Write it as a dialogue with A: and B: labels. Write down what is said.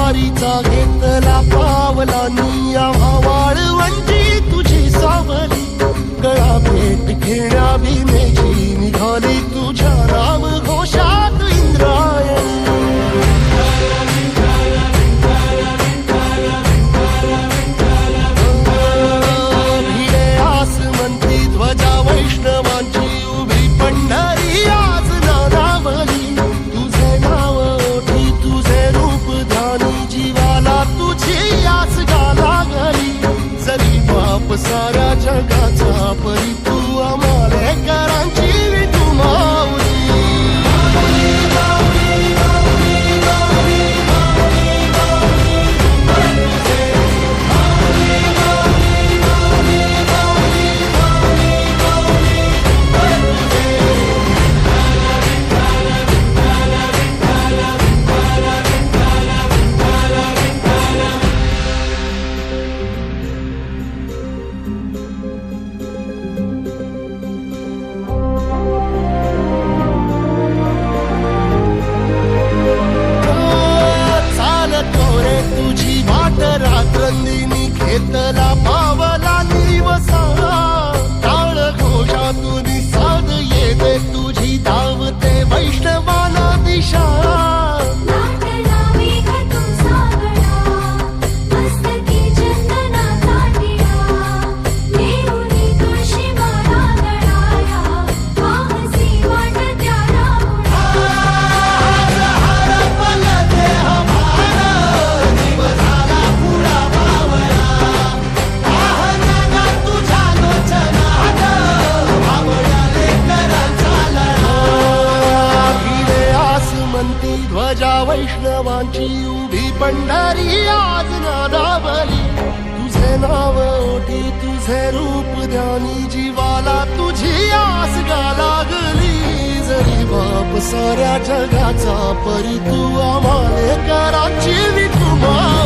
A: वारीचा घेतला पावलांनी आम्हा वाळवंटी तुझी सावली गळा भेट घेण्या भीमेची निघाली तुझ्या नाम घोषात इंद्रायणी भिडे आसमंती ध्वजा वैष्णवांची उभी पंढरी आज नानावली तुझे नाव ओठी तुझे रूप ध्यानी जीवाला तुझी आस गाला गली जरी बाप साऱ्या जगाचा परी तू आम्हाले करांची तू माऊली रात्रंदिनी घेतला पावला निवसा टाळ घोषातून साध येते तुझी धावते वैष्णवाना दिशा ध्वजा वैष्णवांची उभी पंढरी आज नादावली तुझे नाव ओठी तुझे रूप ध्यानी जीवाला तुझी आस गा लागली जरी बाप साऱ्या जगाचा परी तू आम्हाले कराची विठुमा